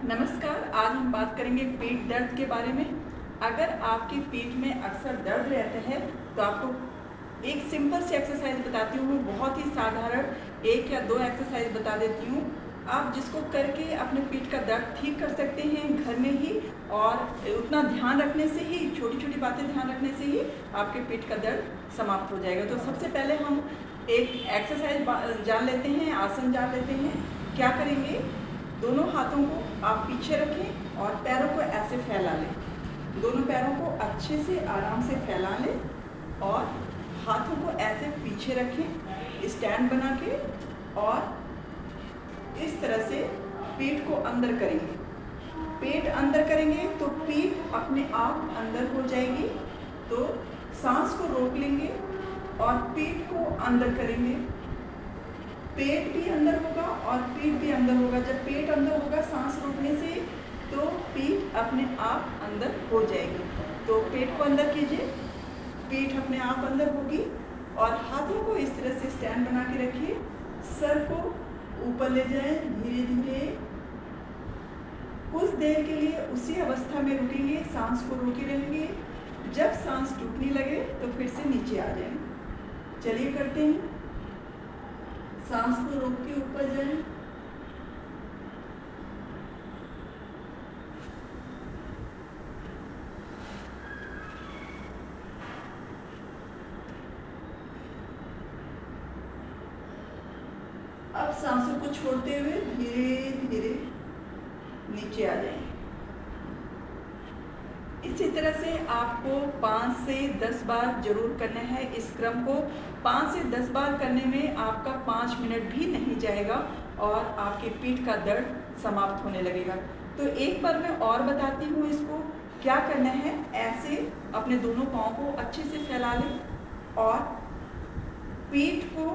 नमस्कार। आज हम बात करेंगे पीठ दर्द के बारे में। अगर आपकी पीठ में अक्सर दर्द रहता है तो आपको एक सिंपल सी एक्सरसाइज बताती हूँ। बहुत ही साधारण 1 या 2 एक्सरसाइज बता देती हूँ, आप जिसको करके अपने पीठ का दर्द ठीक कर सकते हैं घर में ही। और उतना ध्यान रखने से ही, छोटी छोटी बातें ध्यान रखने से ही आपके पीठ का दर्द समाप्त हो जाएगा। तो सबसे पहले हम एक एक्सरसाइज जान लेते हैं, आसन जान लेते हैं। क्या करेंगे, दोनों हाथों को आप पीछे रखें और पैरों को ऐसे फैला लें। दोनों पैरों को अच्छे से आराम से फैला लें और हाथों को ऐसे पीछे रखें स्टैंड बना के, और इस तरह से पीठ को अंदर करेंगे। पेट अंदर करेंगे तो पीठ अपने आप अंदर हो जाएगी। तो सांस को रोक लेंगे और पीठ को अंदर करेंगे। पेट भी अंदर होगा और पीठ भी अंदर होगा। जब पेट अंदर होगा सांस रोकने से, तो पीठ अपने आप अंदर हो जाएगी। तो पेट को अंदर कीजिए, पीठ अपने आप अंदर होगी। और हाथों को इस तरह से स्टैंड बना के रखिए। सर को ऊपर ले जाएं धीरे धीरे। कुछ देर के लिए उसी अवस्था में रुकेंगे, सांस को रोके रहेंगे। जब सांस टूटने लगे तो फिर से नीचे आ जाएं। चलिए करते हैं। सांस को रोक के ऊपर जाएं। अब सांसों को छोड़ते हुए धीरे धीरे नीचे आ जाएंगे। इसी तरह से आपको 5 से 10 बार जरूर करना है। इस क्रम को 5 से 10 बार करने में आपका 5 मिनट भी नहीं जाएगा और आपके पीठ का दर्द समाप्त होने लगेगा। तो एक बार मैं और बताती हूँ इसको क्या करना है। ऐसे अपने दोनों पाँव को अच्छे से फैला लें और पीठ को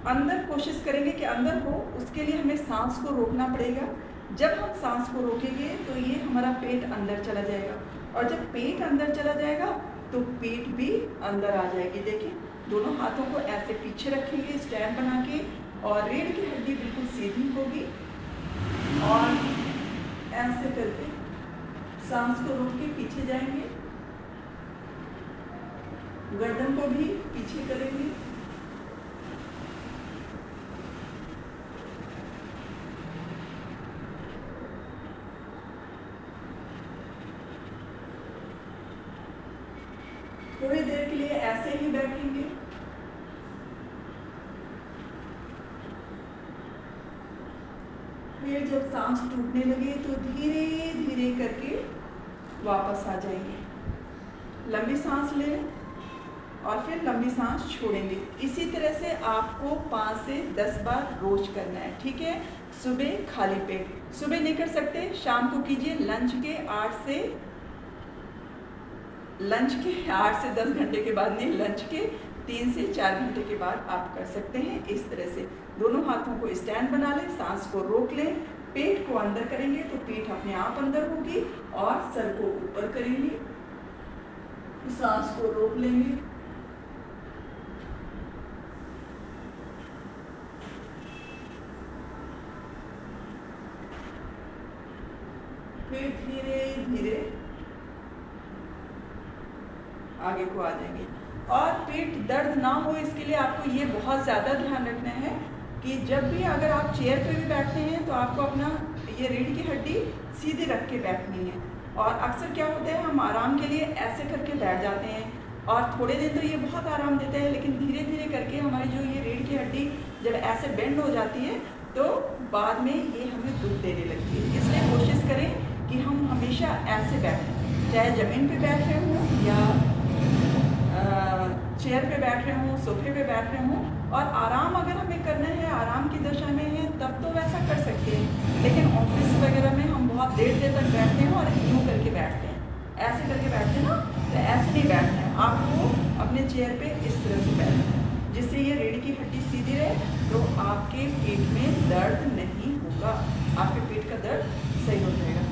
अंदर कोशिश करेंगे कि अंदर हो। उसके लिए हमें सांस को रोकना पड़ेगा। जब हम सांस को रोकेंगे तो ये हमारा पेट अंदर चला जाएगा, और जब पेट अंदर चला जाएगा तो पीठ भी अंदर आ जाएगी। देखिए, दोनों हाथों को ऐसे पीछे रखेंगे स्टैंड बना के, और रीढ़ की हड्डी बिल्कुल सीधी होगी। और ऐसे करके सांस को रोक के पीछे जाएंगे, गर्दन को भी पीछे करेंगे। थोड़ी देर के लिए ऐसे ही बैठेंगे। फिर जब सांस टूटने लगे तो धीरे धीरे करके वापस आ जाएंगे। लंबी सांस लें और फिर लंबी सांस छोड़ेंगे। इसी तरह से आपको 5 से 10 बार रोज करना है, ठीक है। सुबह खाली पेट, सुबह नहीं कर सकते शाम को कीजिए। लंच के 8 से 10 घंटे के बाद नहीं, लंच के 3 से 4 घंटे के बाद आप कर सकते हैं। इस तरह से दोनों हाथों को स्टैंड बना लें, सांस को रोक लें, पेट को अंदर करेंगे तो पीठ अपने आप अंदर होगी, और सर को ऊपर करेंगे, सांस को रोक लेंगे। फिर धीरे धीरे आगे को आ जाएंगे। और पेट दर्द ना हो इसके लिए आपको ये बहुत ज़्यादा ध्यान रखना है कि जब भी अगर आप चेयर पे भी बैठते हैं तो आपको अपना ये रीढ़ की हड्डी सीधे रख के बैठनी है। और अक्सर क्या होता है, हम आराम के लिए ऐसे करके बैठ जाते हैं, और थोड़े दिन तो ये बहुत आराम देता है, लेकिन धीरे धीरे करके हमारी जो ये रीढ़ की हड्डी जब ऐसे बेंड हो जाती है तो बाद में ये हमें दुख देने लगती है। इसलिए कोशिश करें कि हम हमेशा ऐसे बैठें, चाहे ज़मीन पे बैठ रहे हों या चेयर पे बैठ रहे हों, सोफे पे बैठ रहे हों। और आराम अगर हमें करना है, आराम की दशा में है, तब तो वैसा कर सकते हैं। लेकिन ऑफिस वगैरह में हम बहुत देर तक बैठते हैं और यूँ करके बैठते हैं, ऐसे करके बैठते हैं ना, तो ऐसे नहीं बैठना है। आपको अपने चेयर पे इस तरह से बैठना है, जिससे ये रीढ़ की हड्डी सीधी रहे, तो आपके पेट में दर्द नहीं होगा, आपके पेट का दर्द सही हो जाएगा।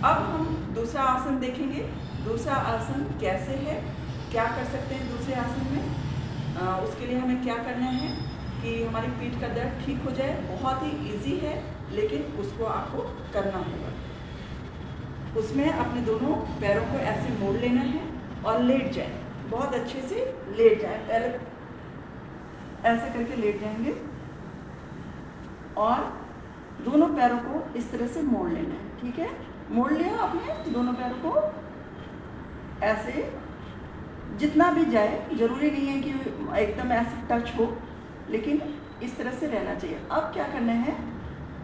अब हम दूसरा आसन देखेंगे। दूसरा आसन कैसे है, क्या कर सकते हैं दूसरे आसन में। उसके लिए हमें क्या करना है कि हमारी पीठ का दर्द ठीक हो जाए। बहुत ही इजी है, लेकिन उसको आपको करना होगा। उसमें अपने दोनों पैरों को ऐसे मोड़ लेना है और लेट जाए, बहुत अच्छे से लेट जाए। पहले ऐसे करके लेट जाएंगे और दोनों पैरों को इस तरह से मोड़ लेना है। ठीक है, मोड़ लिया आपने दोनों पैरों को ऐसे, जितना भी जाए, जरूरी नहीं है कि एकदम ऐसे टच हो, लेकिन इस तरह से रहना चाहिए। अब क्या करना है,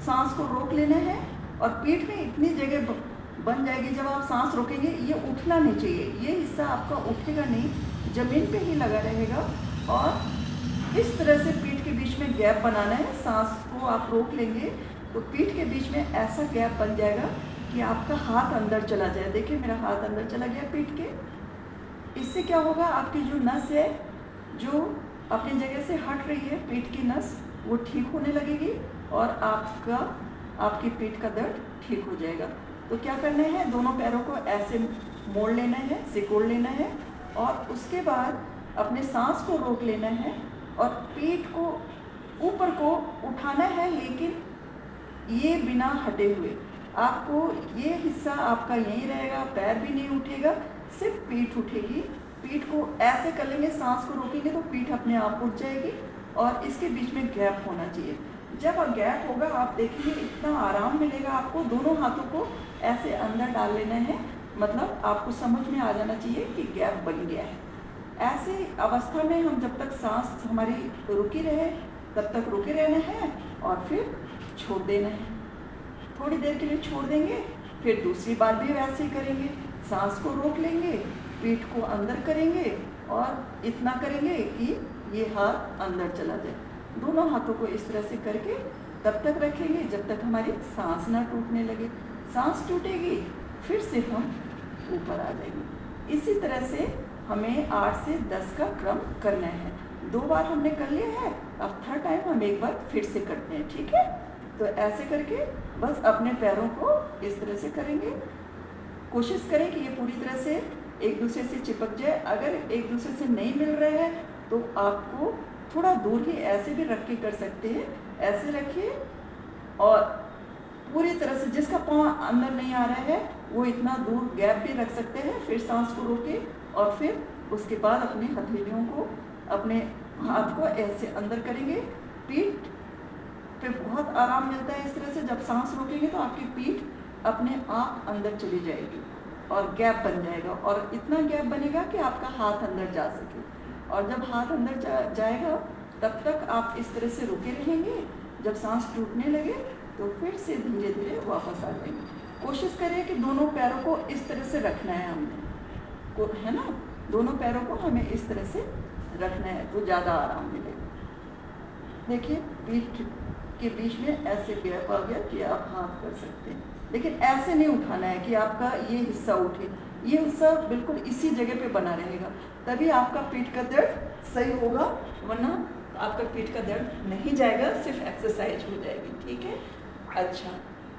सांस को रोक लेना है और पीठ में इतनी जगह बन जाएगी, जब आप सांस रोकेंगे ये उठना नहीं चाहिए, ये हिस्सा आपका उठेगा नहीं, ज़मीन पे ही लगा रहेगा। और इस तरह से पीठ के बीच में गैप बनाना है। सांस को आप रोक लेंगे तो पीठ के बीच में ऐसा गैप बन जाएगा कि आपका हाथ अंदर चला जाए। देखिए मेरा हाथ अंदर चला गया पीठ के। इससे क्या होगा, आपकी जो नस है जो अपनी जगह से हट रही है, पीठ की नस, वो ठीक होने लगेगी और आपकी पीठ का दर्द ठीक हो जाएगा। तो क्या करना है, दोनों पैरों को ऐसे मोड़ लेना है, सिकोड़ लेना है और उसके बाद अपने सांस को रोक लेना है और पीठ को ऊपर को उठाना है, लेकिन ये बिना हटे हुए। आपको ये हिस्सा आपका यहीं रहेगा, पैर भी नहीं उठेगा, सिर्फ पीठ उठेगी। पीठ को ऐसे कर लेंगे, सांस को रोकेंगे तो पीठ अपने आप उठ जाएगी और इसके बीच में गैप होना चाहिए। जब गैप होगा आप देखेंगे इतना आराम मिलेगा आपको। दोनों हाथों को ऐसे अंदर डाल लेना है, मतलब आपको समझ में आ जाना चाहिए कि गैप बन गया है। ऐसी अवस्था में हम जब तक सांस हमारी रुकी रहे तब तक रुके रहना है और फिर छोड़ देना है। थोड़ी देर के लिए छोड़ देंगे, फिर दूसरी बार भी वैसे ही करेंगे। सांस को रोक लेंगे, पीठ को अंदर करेंगे और इतना करेंगे कि ये हाथ अंदर चला जाए। दोनों हाथों को इस तरह से करके तब तक रखेंगे जब तक हमारी सांस ना टूटने लगे। सांस टूटेगी फिर से हम ऊपर आ जाएंगे। इसी तरह से हमें 8 से 10 का क्रम करना है। 2 बार हमने कर लिया है, अब थर्ड टाइम हम एक बार फिर से करते हैं। ठीक है, तो ऐसे करके बस अपने पैरों को इस तरह से करेंगे। कोशिश करें कि ये पूरी तरह से एक दूसरे से चिपक जाए। अगर एक दूसरे से नहीं मिल रहे हैं तो आपको थोड़ा दूर ही ऐसे भी रख के कर सकते हैं। ऐसे रखिए और पूरी तरह से, जिसका पाँव अंदर नहीं आ रहा है वो इतना दूर गैप भी रख सकते हैं। फिर सांस को रोके और फिर उसके बाद अपनी हथेलियों को, अपने हाथ को ऐसे अंदर करेंगे। पीठ पे बहुत आराम मिलता है इस तरह से। जब सांस रोकेंगे तो आपकी पीठ अपने आप अंदर चली जाएगी और गैप बन जाएगा, और इतना गैप बनेगा कि आपका हाथ अंदर जा सके। और जब हाथ अंदर जाएगा तब तक आप इस तरह से रुके रहेंगे। जब सांस टूटने लगे तो फिर से धीरे धीरे वापस आ जाएंगे। कोशिश करें कि दोनों पैरों को इस तरह से रखना है हमने, है ना, दोनों पैरों को हमें इस तरह से रखना है तो ज़्यादा आराम मिलेगा। देखिए पीठ के बीच में ऐसे गैप आ गया कि आप हाथ कर सकते हैं, लेकिन ऐसे नहीं उठाना है कि आपका ये हिस्सा उठे। ये हिस्सा बिल्कुल इसी जगह पे बना रहेगा, तभी आपका पीठ का दर्द सही होगा, वरना आपका पीठ का दर्द नहीं जाएगा, सिर्फ एक्सरसाइज हो जाएगी। ठीक है, अच्छा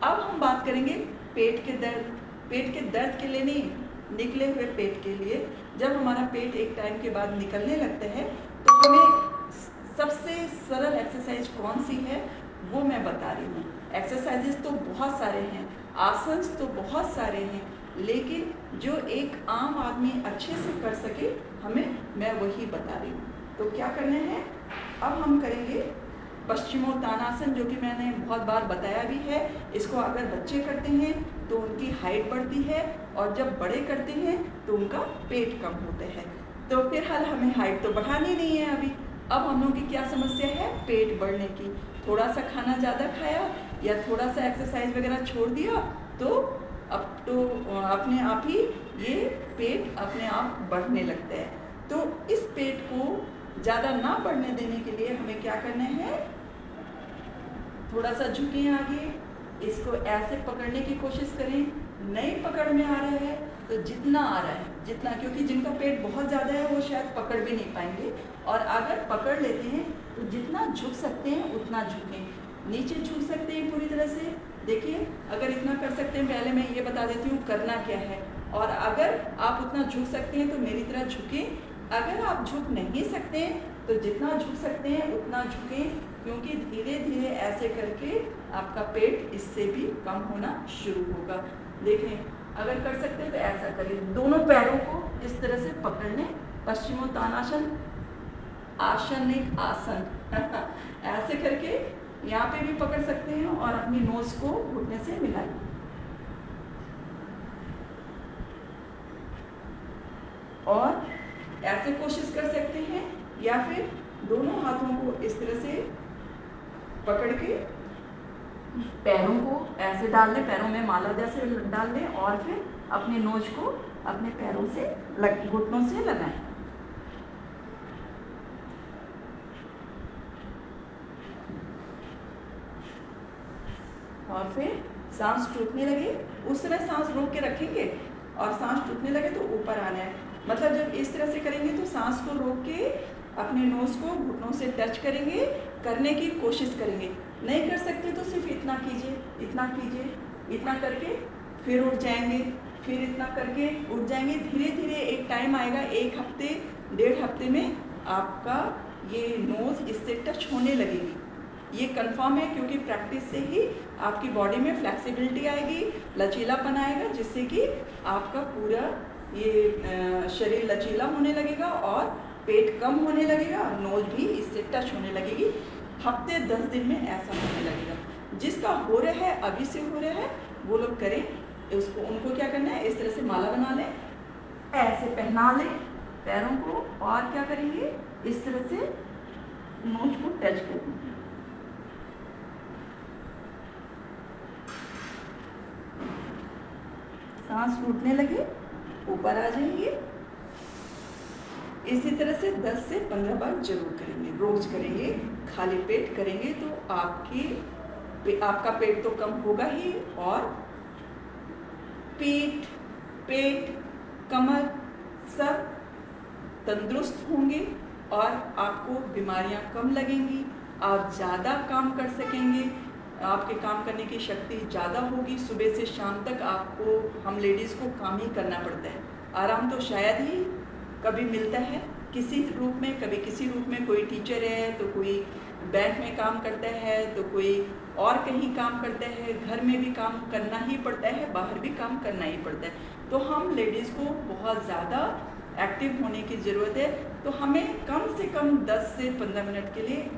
अब हम बात करेंगे पेट के दर्द। पेट के दर्द के लिए नहीं, निकले हुए पेट के लिए। जब हमारा पेट एक टाइम के बाद निकलने लगता है तो हमें सबसे सरल एक्सरसाइज कौन सी है वो मैं बता रही हूँ। एक्सरसाइजेस तो बहुत सारे हैं, आसन तो बहुत सारे हैं, लेकिन जो एक आम आदमी अच्छे से कर सके मैं वही बता रही हूँ। तो क्या करना है, अब हम करेंगे पश्चिमोत्तानासन, जो कि मैंने बहुत बार बताया भी है। इसको अगर बच्चे करते हैं तो उनकी हाइट बढ़ती है, और जब बड़े करते हैं तो उनका पेट कम होता है। तो फिलहाल हमें हाइट तो बढ़ानी नहीं है अभी। अब हम लोगों की क्या समस्या है, पेट बढ़ने की। थोड़ा सा खाना ज़्यादा खाया या थोड़ा सा एक्सरसाइज वगैरह छोड़ दिया तो अब तो अपने आप ही ये पेट अपने आप बढ़ने लगता है। तो इस पेट को ज़्यादा ना बढ़ने देने के लिए हमें क्या करना है, थोड़ा सा झुकें आगे, इसको ऐसे पकड़ने की कोशिश करें। नई पकड़ में आ रहा है तो जितना आ रहा है जितना, क्योंकि जिनका पेट बहुत ज़्यादा है वो शायद पकड़ भी नहीं पाएंगे, और अगर पकड़ लेते हैं तो जितना झुक सकते हैं उतना झुकें। नीचे झुक सकते हैं पूरी तरह से। देखिए अगर इतना कर सकते हैं, पहले मैं ये बता देती हूँ करना क्या है, और अगर आप उतना झुक सकते हैं तो मेरी तरह झुकें। अगर आप झुक नहीं सकते हैं तो जितना झुक सकते हैं उतना झुकें, क्योंकि धीरे धीरे ऐसे करके आपका पेट इससे भी कम होना शुरू होगा। देखें अगर कर सकते हैं तो ऐसा करिए, दोनों पैरों को इस तरह से पकड़ लें, पश्चिमोत्तानासन, आसन नहीं आसन ऐसे करके यहाँ पे भी पकड़ सकते हैं और अपनी नोज को घुटने से मिलाइए। और ऐसे कोशिश कर सकते हैं या फिर दोनों हाथों को इस तरह से पकड़ के पैरों को ऐसे डाल लें, पैरों में माला जैसे डाल लें और फिर अपने नोज को अपने पैरों से घुटनों से लगाएं। और फिर सांस टूटने लगे उस समय सांस रोक के रखेंगे और सांस टूटने लगे तो ऊपर आना है। मतलब जब इस तरह से करेंगे तो सांस को रोक के अपने नोज को घुटनों से टच करेंगे, करने की कोशिश करेंगे। नहीं कर सकते तो सिर्फ इतना कीजिए, इतना कीजिए, इतना करके फिर उठ जाएंगे, फिर इतना करके उठ जाएंगे। धीरे धीरे एक टाइम आएगा, 1 हफ्ते 1.5 हफ्ते में आपका ये नोज इससे टच होने लगेगी। ये कंफर्म है क्योंकि प्रैक्टिस से ही आपकी बॉडी में फ्लेक्सिबिलिटी आएगी, लचीलापन आएगा, जिससे कि आपका पूरा ये शरीर लचीला होने लगेगा और पेट कम होने लगेगा, नोज भी इससे टच होने लगेगी। हफ्ते 10 दिन में ऐसा होने लगेगा। जिसका हो रहा है, अभी से हो रहा है, वो लोग करें। उनको क्या करना है, इस तरह से माला बना लें, ऐसे पहना लें पैरों को और क्या करेंगे, इस तरह से नोज को टच करेंगे। सांस टूटने लगे ऊपर आ जाएंगे। इसी तरह से 10 से 15 बार जरूर करेंगे, रोज करेंगे, खाली पेट करेंगे तो आपका पेट तो कम होगा ही और पेट कमर सब तंदुरुस्त होंगे और आपको बीमारियां कम लगेंगी। आप ज़्यादा काम कर सकेंगे, आपके काम करने की शक्ति ज़्यादा होगी। सुबह से शाम तक आपको, हम लेडीज़ को काम ही करना पड़ता है, आराम तो शायद ही कभी मिलता है, किसी रूप में, कभी किसी रूप में। कोई टीचर है तो कोई बैंक में काम करता है तो कोई और कहीं काम करता है, घर में भी काम करना ही पड़ता है, बाहर भी काम करना ही पड़ता है। तो हम लेडीज़ को बहुत ज़्यादा एक्टिव होने की ज़रूरत है। तो हमें कम से कम 10 से 15 मिनट के लिए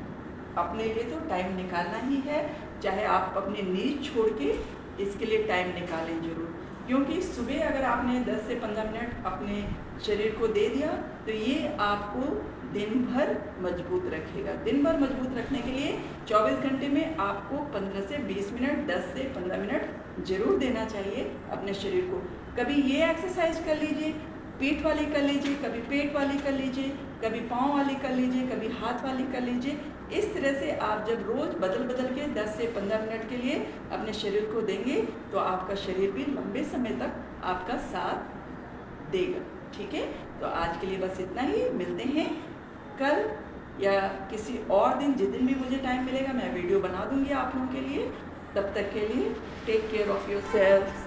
अपने लिए तो टाइम निकालना ही है, चाहे आप अपनी नींद छोड़ के इसके लिए टाइम निकालें जरूर। क्योंकि सुबह अगर आपने 10 से 15 मिनट अपने शरीर को दे दिया तो ये आपको दिन भर मजबूत रखेगा। दिन भर मजबूत रखने के लिए 24 घंटे में आपको 15 से 20 मिनट, 10 से 15 मिनट जरूर देना चाहिए अपने शरीर को। कभी ये एक्सरसाइज कर लीजिए, पीठ वाली कर लीजिए, कभी पेट वाली कर लीजिए, कभी पाँव वाली कर लीजिए, कभी हाथ वाली कर लीजिए। इस तरह से आप जब रोज़ बदल के 10 से 15 मिनट के लिए अपने शरीर को देंगे तो आपका शरीर भी लंबे समय तक आपका साथ देगा। ठीक है, तो आज के लिए बस इतना ही। मिलते हैं कल या किसी और दिन, जिस दिन भी मुझे टाइम मिलेगा मैं वीडियो बना दूंगी आप लोगों के लिए। तब तक के लिए टेक केयर ऑफ़ योरसेल्फ।